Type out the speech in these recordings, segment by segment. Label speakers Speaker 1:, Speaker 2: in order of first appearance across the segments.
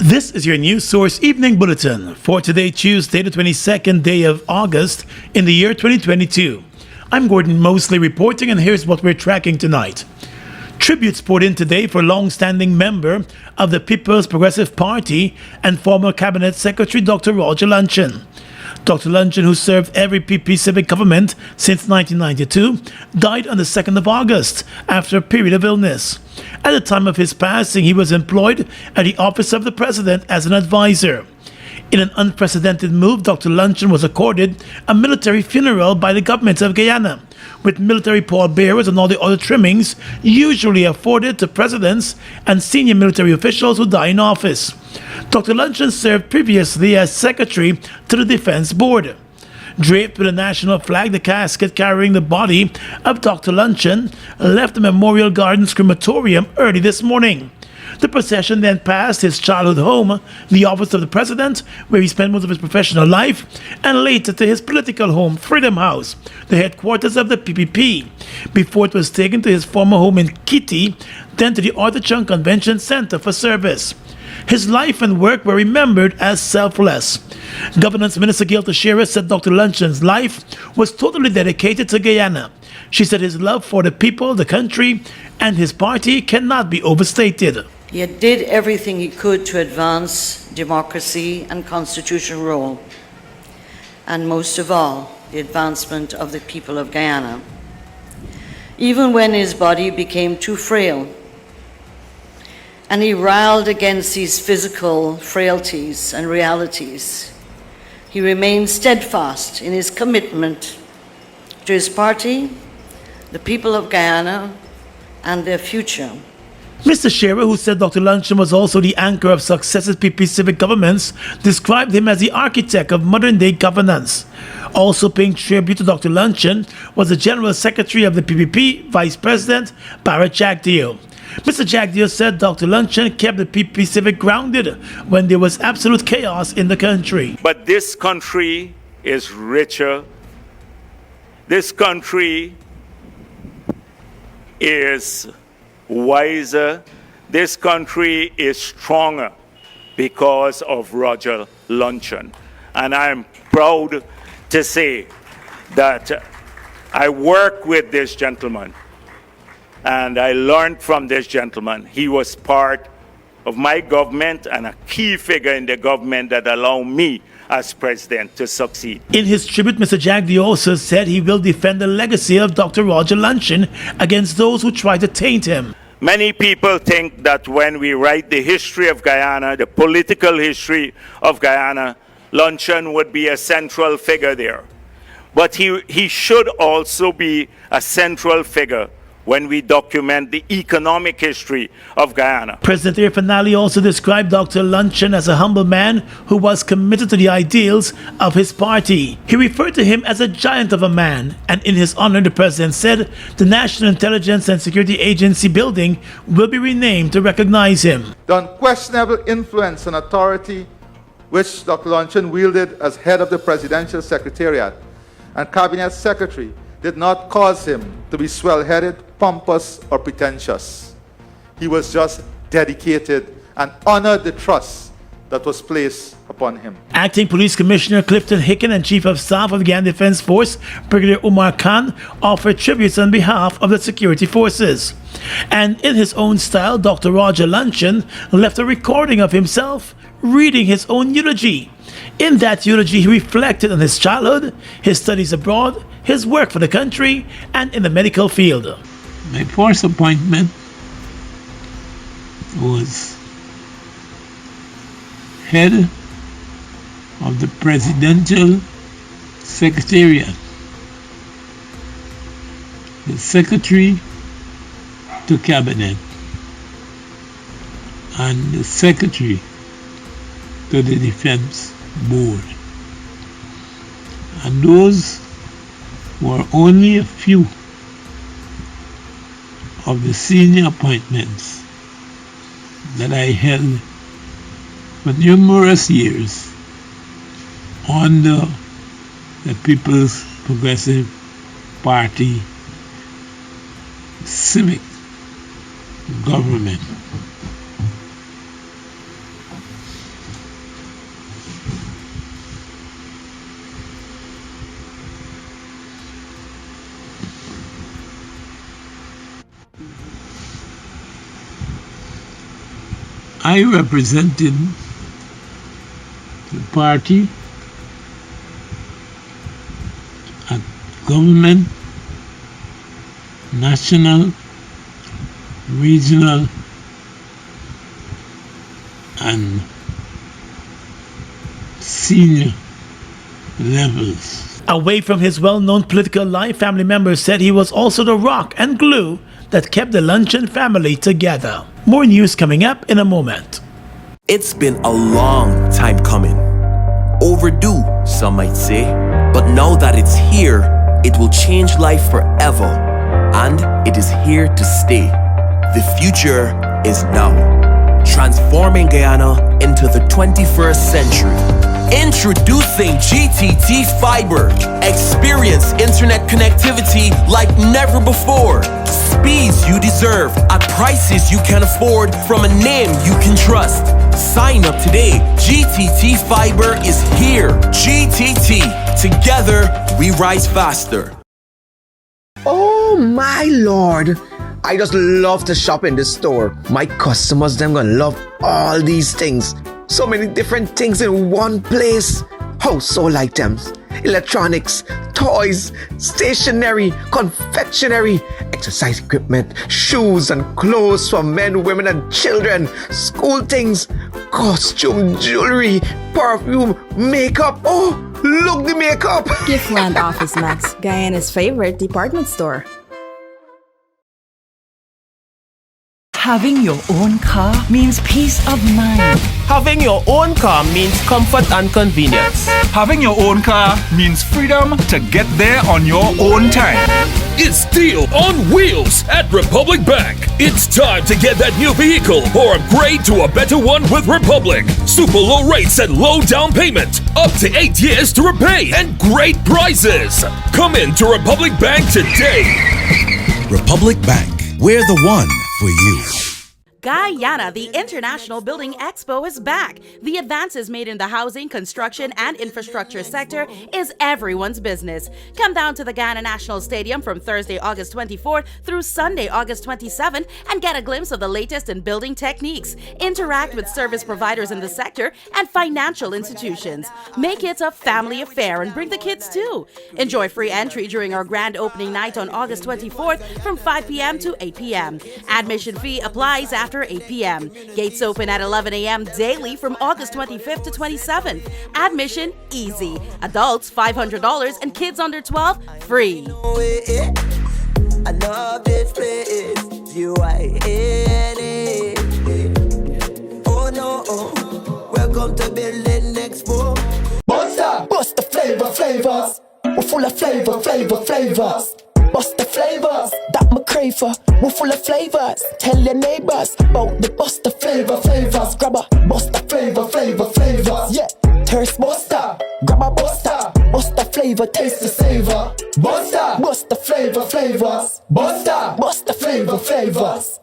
Speaker 1: This is your News Source Evening Bulletin for today, Tuesday, the 22nd day of August in the year 2022. I'm Gordon Mosley reporting, and here's what we're tracking tonight. Tributes poured in today for long-standing member of the People's Progressive Party and former Cabinet Secretary Dr. Roger Luncheon. Dr. Luncheon, who served every PP civic government since 1992, died on the 2nd of August after a period of illness. At the time of his passing, he was employed at the Office of the President as an advisor. In an unprecedented move, Dr. Luncheon was accorded a military funeral by the government of Guyana, with military pallbearers and all the other trimmings usually afforded to presidents and senior military officials who die in office. Dr. Luncheon served previously as secretary to the Defense Board. Draped with a national flag, the casket carrying the body of Dr. Luncheon left the Memorial Gardens crematorium early this morning. The procession then passed his childhood home, the office of the president, where he spent most of his professional life, and later to his political home, Freedom House, the headquarters of the PPP, before it was taken to his former home in Kitty, then to the Arthur Chung Convention Center for service. His life and work were remembered as selfless. Governance Minister Gail Teixeira said Dr. Luncheon's life was totally dedicated to Guyana. She said his love for the people, the country, and his party cannot be overstated.
Speaker 2: He did everything he could to advance democracy and constitutional rule, and most of all, the advancement of the people of Guyana. Even when his body became too frail, and he railed against these physical frailties and realities, he remained steadfast in his commitment to his party, the people of Guyana, and their future.
Speaker 1: Mr. Shearer, who said Dr. Luncheon was also the anchor of successive PP civic governments, described him as the architect of modern-day governance. Also paying tribute to Dr. Luncheon was the General Secretary of the PPP, Vice President Barrett Jagdeo. Mr. Jagdeo said Dr. Luncheon kept the PP civic grounded when there was absolute chaos in the country.
Speaker 3: But this country is richer. This country is wiser. This country is stronger because of Roger Luncheon. And I'm proud to say that I work with this gentleman and I learned from this gentleman. He was part of my government and a key figure in the government that allowed me as president to succeed.
Speaker 1: In his tribute, Mr. Jagdeo also said he will defend the legacy of Dr. Roger Luncheon against those who try to taint him.
Speaker 3: Many people think that when we write the history of Guyana, the political history of Guyana, Luncheon would be a central figure there. But he should also be a central figure when we document the economic history of Guyana.
Speaker 1: President Irfanali also described Dr. Luncheon as a humble man who was committed to the ideals of his party. He referred to him as a giant of a man, and in his honor, the president said the National Intelligence and Security Agency building will be renamed to recognize him.
Speaker 4: The unquestionable influence and authority which Dr. Luncheon wielded as head of the Presidential Secretariat and Cabinet Secretary did not cause him to be swell-headed, pompous, or pretentious. He was just dedicated and honored the trust that was placed upon him.
Speaker 1: Acting Police Commissioner Clifton Hicken and Chief of Staff of the Guyana Defense Force, Brigadier Umar Khan, offered tributes on behalf of the security forces. And in his own style, Dr. Roger Luncheon left a recording of himself reading his own eulogy. In that eulogy, he reflected on his childhood, his studies abroad, his work for the country, and in the medical field.
Speaker 5: My first appointment was head of the Presidential Secretariat, the Secretary to Cabinet, and the Secretary to the Defense Board. And those were only a few of the senior appointments that I held for numerous years under the People's Progressive Party civic government. I represented the party at government, national, regional, and senior levels.
Speaker 1: Away from his well-known political life, family members said he was also the rock and glue that kept the Luncheon family together. More news coming up in a moment.
Speaker 6: It's been a long time coming. Overdue, some might say. But now that it's here, it will change life forever. And it is here to stay. The future is now. Transforming Guyana into the 21st century. Introducing GTT Fiber. Experience internet connectivity like never before. Speeds you deserve at prices you can afford from a name you can trust. Sign up today. GTT Fiber is here. GTT. Together, we rise faster.
Speaker 7: Oh my lord! I just love to shop in this store. My customers, them gonna love all these things. So many different things in one place. Household items, electronics, toys, stationery, confectionery, exercise equipment, shoes and clothes for men, women and children, school things, costume, jewelry, perfume, makeup. Oh, look the makeup!
Speaker 8: Giftland Office Max, Guyana's favorite department store.
Speaker 9: Having your own car means peace of mind.
Speaker 6: Having your own car means comfort and convenience.
Speaker 10: Having your own car means freedom to get there on your own time.
Speaker 11: It's Deal on Wheels at Republic Bank. It's time to get that new vehicle or upgrade to a better one with Republic. Super low rates and low down payment. Up to 8 years to repay and great prizes. Come in to Republic Bank today.
Speaker 12: Republic Bank. We're the one for you.
Speaker 13: Guyana, the International Building Expo is back. The advances made in the housing, construction, and infrastructure sector is everyone's business. Come down to the Guyana National Stadium from Thursday, August 24th through Sunday, August 27th and get a glimpse of the latest in building techniques. Interact with service providers in the sector and financial institutions. Make it a family affair and bring the kids too. Enjoy free entry during our grand opening night on August 24th from 5 p.m. to 8 p.m. Admission fee applies after 8 p.m. Gates open at 11 a.m. daily from August 25th to 27th. Admission easy. Adults $500 and kids under 12 free.
Speaker 14: I love this place. Guyana. Oh no, welcome to Building Expo. Bust the flavors. We're full of flavors. Bust the flavors, that my crave for. We're full of flavors. Tell your neighbors about the bust the flavors. Grab a bust the flavors. Yeah, thirst buster. Grab a buster. Bust the flavor, taste the savor. Bust the flavors. Bust the flavors.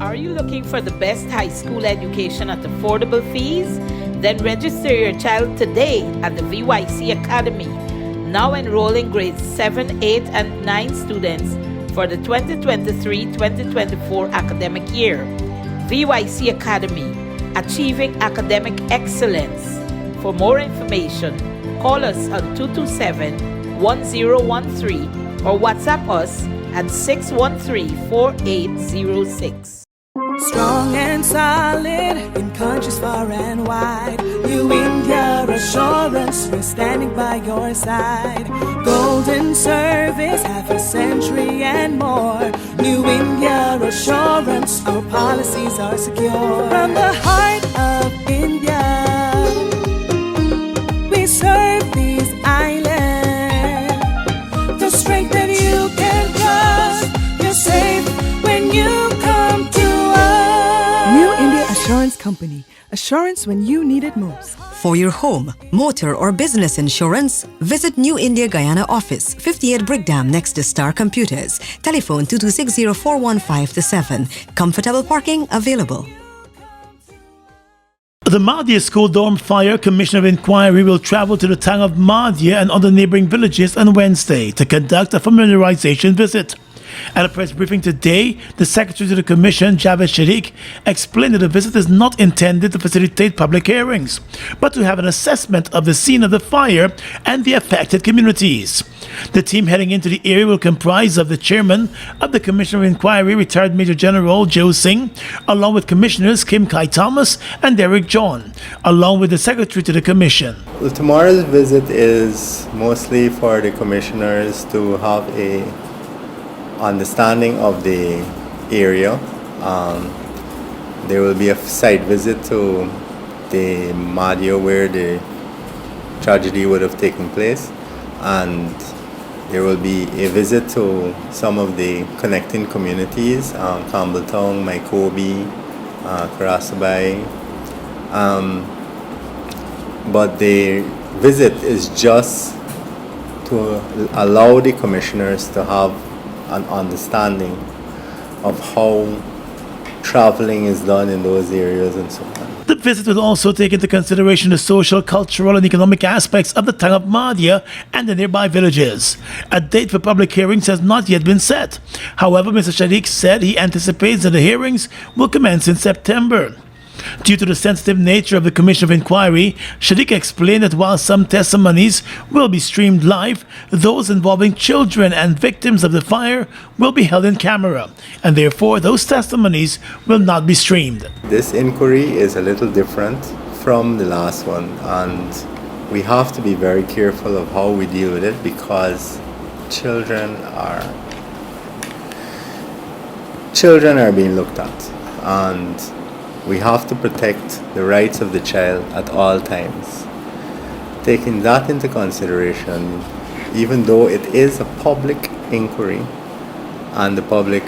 Speaker 15: Are you looking for the best high school education at affordable fees? Then register your child today at the VYC Academy. Now enrolling grades 7, 8, and 9 students for the 2023-2024 academic year. VYC Academy, achieving academic excellence. For more information, call us on 227-1013 or WhatsApp us at 613-4806.
Speaker 14: Strong and solid in countries far and wide. New India Assurance, we're standing by your side. Golden service, half a century and more. New India Assurance, our policies are secure. From the heart of India, we serve these islands. The strength that you can trust, you're safe when you come to
Speaker 16: New India Assurance Company. Assurance when you need it most.
Speaker 17: For your home, motor or business insurance, visit New India Guyana office, 58 Brickdam next to Star Computers. Telephone 2260-415-7. Comfortable parking available.
Speaker 1: The Madia school dorm fire commission of inquiry will travel to the town of Madia and other neighboring villages on Wednesday to conduct a familiarization visit. At a press briefing today, the secretary to the commission, Javed Sharik, explained that the visit is not intended to facilitate public hearings, but to have an assessment of the scene of the fire and the affected communities. The team heading into the area will comprise of the chairman of the Commission of Inquiry, retired Major General Joe Singh, along with Commissioners Kim Kai Thomas and Derek John, along with the secretary to the commission.
Speaker 18: Well, tomorrow's visit is mostly for the commissioners to have a understanding of the area. There will be a site visit to the Madia where the tragedy would have taken place, and there will be a visit to some of the connecting communities, Campbelltown, Mycobi, Karasabai. But the visit is just to allow the commissioners to have an understanding of how traveling is done in those areas and so on.
Speaker 1: The visit will also take into consideration the social, cultural and economic aspects of the town of Madia and the nearby villages. A date for public hearings has not yet been set. However, Mr. Sharik said he anticipates that the hearings will commence in September. Due to the sensitive nature of the Commission of Inquiry, Sharik explained that while some testimonies will be streamed live, those involving children and victims of the fire will be held in camera, and therefore those testimonies will not be streamed.
Speaker 18: This inquiry is a little different from the last one, and we have to be very careful of how we deal with it because children are being looked at, and we have to protect the rights of the child at all times. Taking that into consideration, even though it is a public inquiry and the public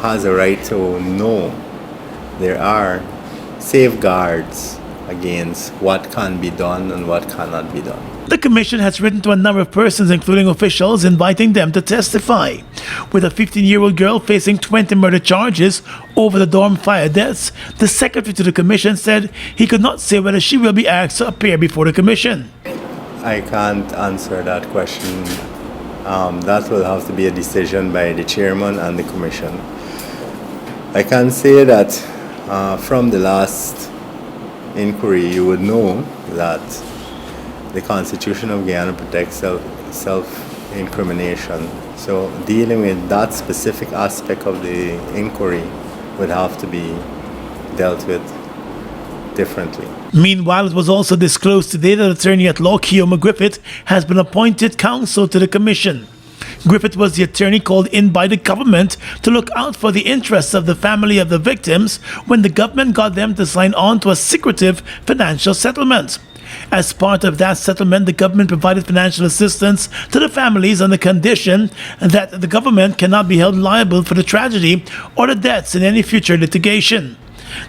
Speaker 18: has a right to know, there are safeguards against what can be done and what cannot be done.
Speaker 1: The commission has written to a number of persons, including officials, inviting them to testify. With a 15-year-old girl facing 20 murder charges over the dorm fire deaths, the secretary to the commission said he could not say whether she will be asked to appear before the commission.
Speaker 18: I can't answer that question. That will have to be a decision by the chairman and the commission. I can say that from the last inquiry, you would know that the Constitution of Guyana protects self-incrimination. So dealing with that specific aspect of the inquiry would have to be dealt with differently.
Speaker 1: Meanwhile, it was also disclosed today that attorney at law Keoma Griffith has been appointed counsel to the commission. Griffith was the attorney called in by the government to look out for the interests of the family of the victims when the government got them to sign on to a secretive financial settlement. As part of that settlement, the government provided financial assistance to the families on the condition that the government cannot be held liable for the tragedy or the deaths in any future litigation.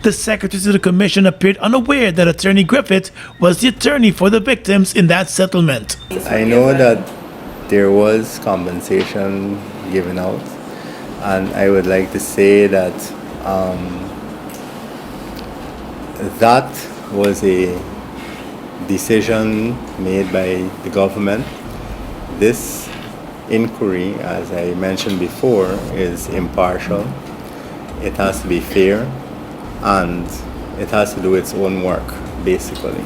Speaker 1: The secretary to the commission appeared unaware that attorney Griffith was the attorney for the victims in that settlement.
Speaker 18: I know that there was compensation given out, and I would like to say that that was a decision made by the government. This inquiry, as I mentioned before, is impartial. It has to be fair, and it has to do its own work, basically.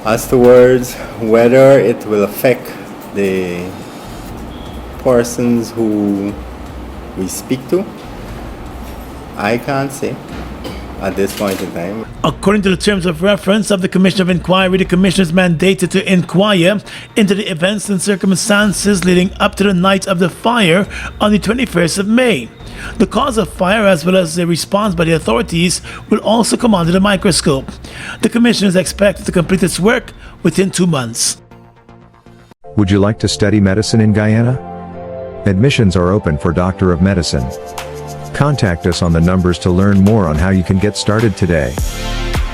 Speaker 18: As towards whether it will affect the persons who we speak to, I can't say at this point in time.
Speaker 1: According to the terms of reference of the Commission of Inquiry, the Commission is mandated to inquire into the events and circumstances leading up to the night of the fire on the 21st of May. The cause of fire as well as the response by the authorities will also come under the microscope. The Commission is expected to complete its work within 2 months.
Speaker 19: Would you like to study medicine in Guyana? Admissions are open for Doctor of Medicine. Contact us on the numbers to learn more on how you can get started today.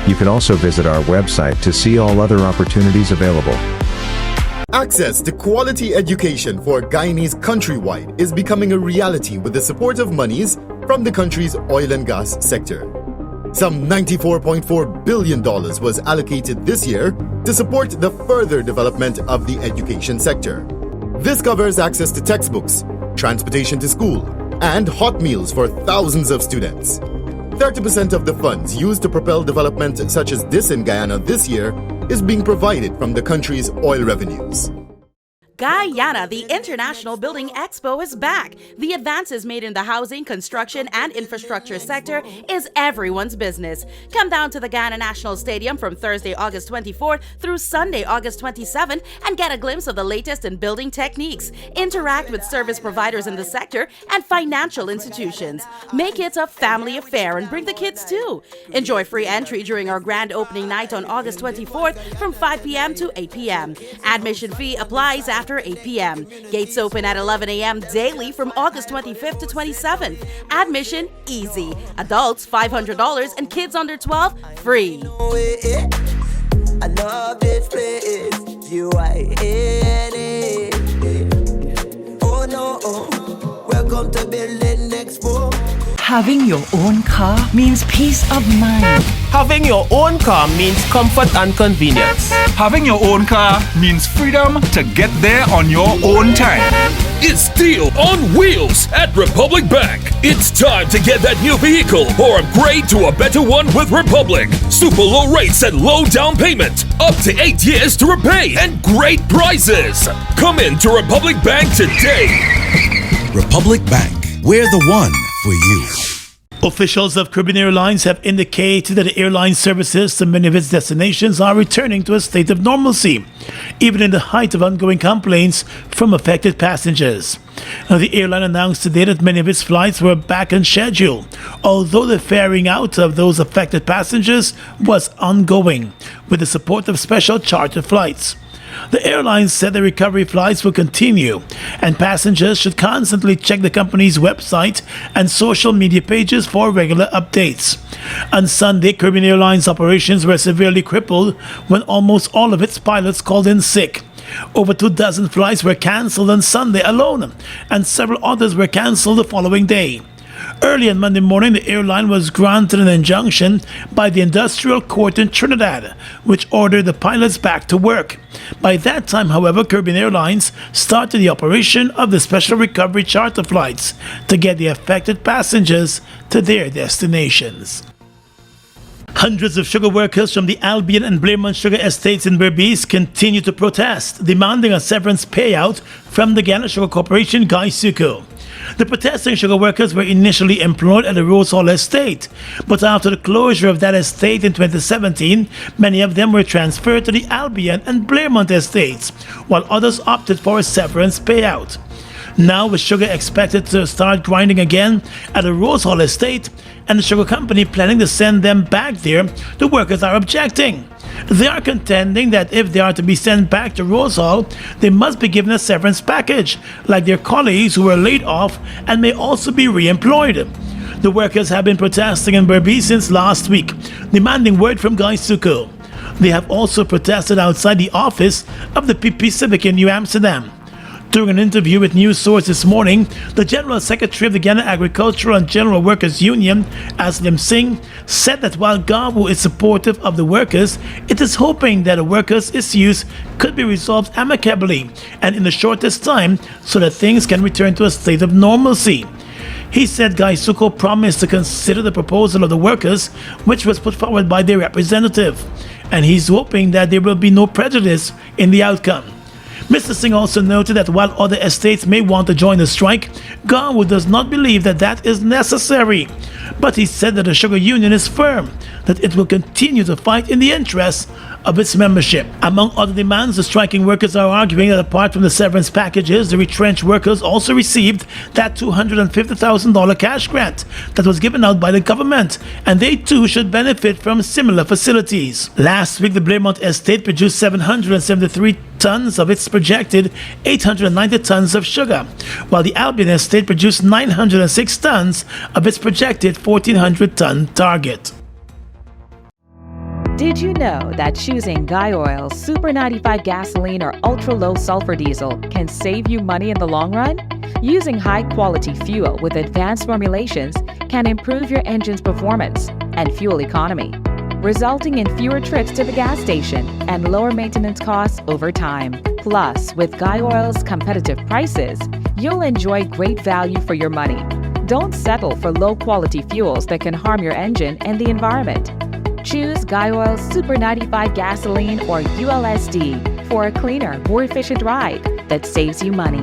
Speaker 19: You can also visit our website to see all other opportunities available.
Speaker 20: Access to quality education for Guyanese countrywide is becoming a reality with the support of monies from the country's oil and gas sector. Some $94.4 billion was allocated this year to support the further development of the education sector. This covers access to textbooks, transportation to school, and hot meals for thousands of students. 30% of the funds used to propel development such as this in Guyana this year is being provided from the country's oil revenues.
Speaker 13: Guyana, the International Building Expo is back. The advances made in the housing, construction, and infrastructure sector is everyone's business. Come down to the Guyana National Stadium from Thursday, August 24th through Sunday, August 27th and get a glimpse of the latest in building techniques. Interact with service providers in the sector and financial institutions. Make it a family affair and bring the kids too. Enjoy free entry during our grand opening night on August 24th from 5 p.m. to 8 p.m. Admission fee applies after 8 p.m. Gates open at 11 a.m. daily from August 25th to 27th. Admission easy. Adults $500 and kids under 12 free.
Speaker 14: I love this place. You are in it. Oh no, welcome to Building Expo.
Speaker 9: Having your own car means peace of mind.
Speaker 21: Having your own car means comfort and convenience.
Speaker 10: Having your own car means freedom to get there on your own time.
Speaker 11: It's Deal on Wheels at Republic Bank. It's time to get that new vehicle or upgrade to a better one with Republic. Super low rates and low down payment. Up to 8 years to repay and great prizes. Come in to Republic Bank today.
Speaker 12: Republic Bank, we're the one for you.
Speaker 1: Officials of Caribbean Airlines have indicated that the airline services to many of its destinations are returning to a state of normalcy, even in the height of ongoing complaints from affected passengers. Now, the airline announced today that many of its flights were back on schedule, although the ferrying out of those affected passengers was ongoing, with the support of special charter flights. The airline said the recovery flights will continue, and passengers should constantly check the company's website and social media pages for regular updates. On Sunday, Caribbean Airlines operations were severely crippled when almost all of its pilots called in sick. Over 24 flights were cancelled on Sunday alone, and several others were cancelled the following day. Early on Monday morning, the airline was granted an injunction by the Industrial Court in Trinidad, which ordered the pilots back to work. By that time, however, Caribbean Airlines started the operation of the special recovery charter flights to get the affected passengers to their destinations. Hundreds of sugar workers from the Albion and Blairmont sugar estates in Berbice continue to protest, demanding a severance payout from the Guyana Sugar Corporation, Guyana. The protesting sugar workers were initially employed at the Rose Hall estate, but after the closure of that estate in 2017, many of them were transferred to the Albion and Blairmont estates, while others opted for a severance payout. Now, with sugar expected to start grinding again at the Rose Hall estate, and the sugar company planning to send them back there, the workers are objecting. They are contending that if they are to be sent back to Rose Hall, they must be given a severance package, like their colleagues who were laid off and may also be re-employed. The workers have been protesting in Berbice since last week, demanding word from Guyana. They have also protested outside the office of the PP Civic in New Amsterdam. During an interview with News Source this morning, the General Secretary of the Guyana Agricultural and General Workers Union, Aslim Singh, said that while GAWU is supportive of the workers, it is hoping that the workers' issues could be resolved amicably and in the shortest time so that things can return to a state of normalcy. He said Guyana promised to consider the proposal of the workers, which was put forward by their representative, and he's hoping that there will be no prejudice in the outcome. Mr. Singh also noted that while other estates may want to join the strike, GAWU does not believe that that is necessary. But he said that the Sugar Union is firm that it will continue to fight in the interests of its membership. Among other demands, the striking workers are arguing that apart from the severance packages, the retrenched workers also received that $250,000 cash grant that was given out by the government, and they too should benefit from similar facilities. Last week, the Blairmont estate produced 773 tons of its projected 890 tons of sugar, while the Albion estate produced 906 tons of its projected 1,400-ton target.
Speaker 22: Did you know that choosing Guy Oil, Super 95 gasoline, or ultra low sulfur diesel can save you money in the long run? Using high quality fuel with advanced formulations can improve your engine's performance, and fuel economy, resulting in fewer trips to the gas station and lower maintenance costs over time. Plus, with Guy Oil's competitive prices, you'll enjoy great value for your money. Don't settle for low-quality fuels that can harm your engine and the environment. Choose Guy Oil's Super 95 gasoline or ULSD for a cleaner, more efficient ride that saves you money.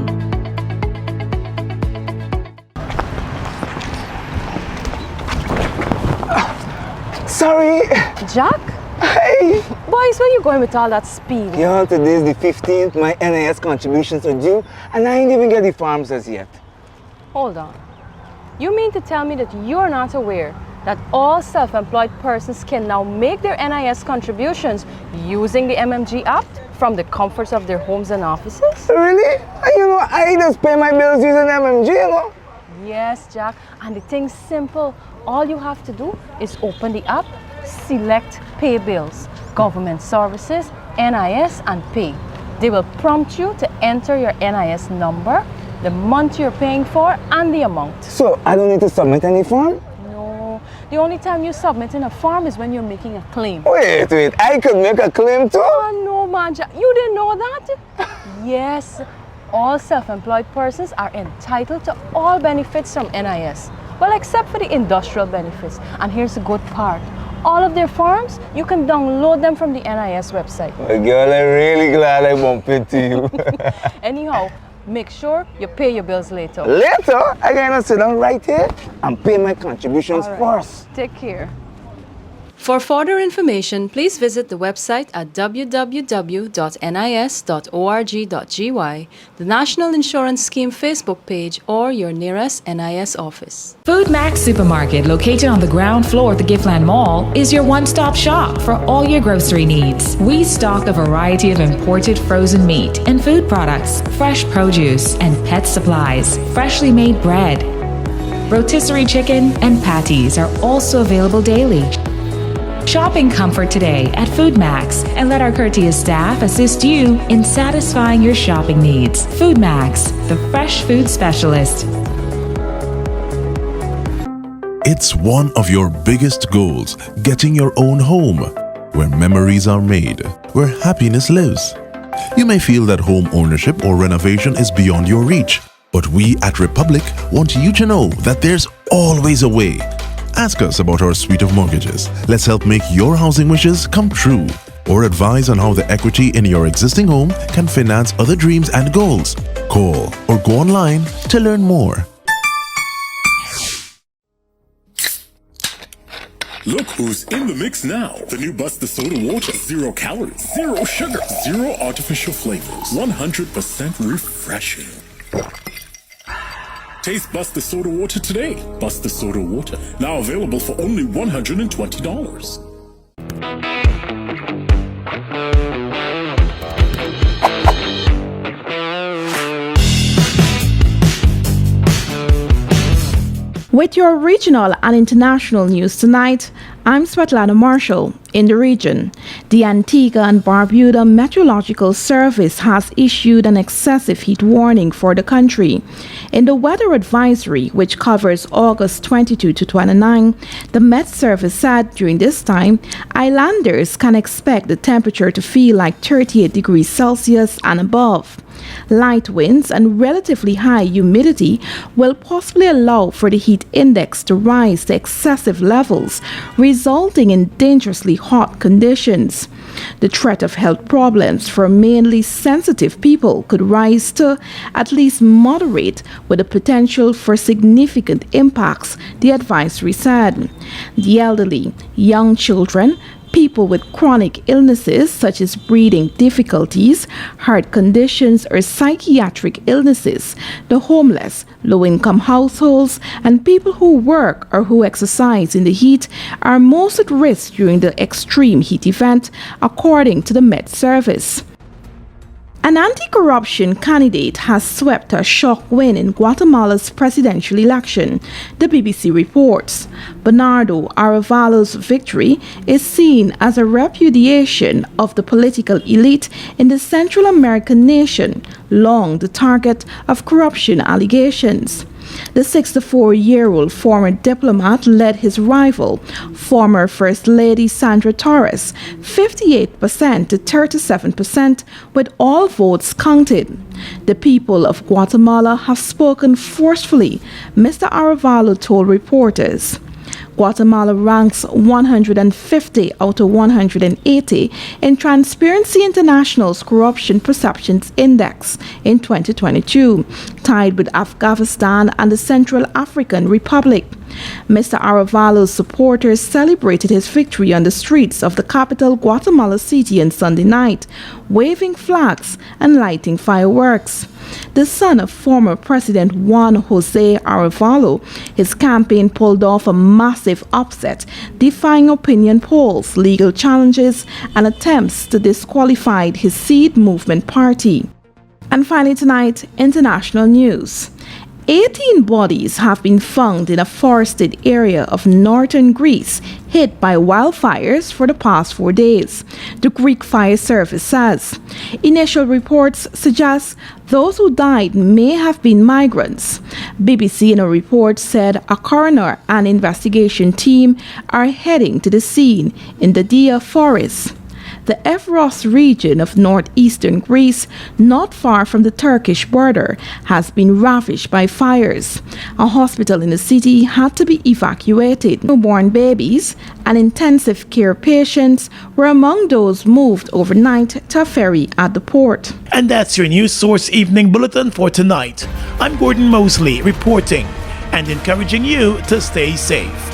Speaker 2: Sorry.
Speaker 3: Jack?
Speaker 2: Hey.
Speaker 3: Boys, where you going with all that speed?
Speaker 2: Yo, today's the 15th. My NIS contributions are due, and I ain't even get the forms as yet.
Speaker 3: Hold on. You mean to tell me that you're not aware that all self-employed persons can now make their NIS contributions using the MMG app from the comforts of their homes and offices?
Speaker 2: Really? You know, I just pay my bills using MMG, you know?
Speaker 3: Yes, Jack. And the thing's simple. All you have to do is open the app, select Pay Bills, Government Services, NIS, and Pay. They will prompt you to enter your NIS number, the month you're paying for, and the amount.
Speaker 2: So I don't need to submit any form?
Speaker 3: No. The only time you submit in a form is when you're making a claim.
Speaker 2: Wait. I could make a claim too?
Speaker 3: Oh, no, man. You didn't know that? Yes. All self-employed persons are entitled to all benefits from NIS. Well, except for the industrial benefits. And here's the good part. All of their forms, you can download them from the NIS website.
Speaker 2: Well, girl, I'm really glad I bumped into you.
Speaker 3: Anyhow, make sure you pay your bills later.
Speaker 2: Later? I gotta sit down right here and pay my contributions first.
Speaker 3: Take care.
Speaker 23: For further information, please visit the website at www.nis.org.gy, the National Insurance Scheme Facebook page, or your nearest NIS office.
Speaker 22: Food Max Supermarket, located on the ground floor of the Giftland Mall, is your one-stop shop for all your grocery needs. We stock a variety of imported frozen meat and food products, fresh produce, and pet supplies, freshly made bread. Rotisserie chicken and patties are also available daily. Shop in comfort today at Food Max and let our courteous staff assist you in satisfying your shopping needs. Food Max, the fresh food specialist.
Speaker 12: It's one of your biggest goals, getting your own home, where memories are made, where happiness lives. You may feel that home ownership or renovation is beyond your reach, but we at Republic want you to know that there's always a way. Ask us about our suite of mortgages. Let's help make your housing wishes come true. Or advise on how the equity in your existing home can finance other dreams and goals. Call or go online to learn more.
Speaker 24: Look who's in the mix now. The new Buster Soda Water. 0 calories, 0 sugar, 0 artificial flavors. 100% refreshing. Taste Buster Soda Water today. Buster Soda Water. Now available for only $120.
Speaker 8: With your regional and international news tonight, I'm Svetlana Marshall. In the region, the Antigua and Barbuda Meteorological Service has issued an excessive heat warning for the country. In the weather advisory, which covers August 22 to 29, the Met Service said during this time, islanders can expect the temperature to feel like 38 degrees Celsius and above. Light winds and relatively high humidity will possibly allow for the heat index to rise to excessive levels, resulting in dangerously hot conditions. The threat of health problems for mainly sensitive people could rise to at least moderate, with the potential for significant impacts, the advisory said. The elderly, young children, people with chronic illnesses such as breathing difficulties, heart conditions, or psychiatric illnesses, the homeless, low-income households, and people who work or who exercise in the heat are most at risk during the extreme heat event, according to the Met Service. An anti-corruption candidate has swept a shock win in Guatemala's presidential election, the BBC reports. Bernardo Arévalo's victory is seen as a repudiation of the political elite in the Central American nation, long the target of corruption allegations. The 64-year-old former diplomat led his rival, former First Lady Sandra Torres 58% to 37%, with all votes counted. The people of Guatemala have spoken forcefully, Mr. Arevalo told reporters. Guatemala ranks 150 out of 180 in Transparency International's Corruption Perceptions Index in 2022, tied with Afghanistan and the Central African Republic. Mr. Arevalo's supporters celebrated his victory on the streets of the capital Guatemala City on Sunday night, waving flags and lighting fireworks. The son of former President Juan Jose Arevalo, his campaign pulled off a massive upset, defying opinion polls, legal challenges, and attempts to disqualify his Seed Movement party. And finally tonight, international news. 18 bodies have been found in a forested area of northern Greece hit by wildfires for the past 4 days, the Greek Fire Service says. Initial reports suggest those who died may have been migrants. BBC in a report said a coroner and investigation team are heading to the scene in the Dia Forest, the Evros region of northeastern Greece, not far from the Turkish border, has been ravaged by fires. A hospital in the city had to be evacuated. Newborn babies and intensive care patients were among those moved overnight to a ferry at the port.
Speaker 1: And that's your News Source Evening Bulletin for tonight. I'm Gordon Mosley reporting and encouraging you to stay safe.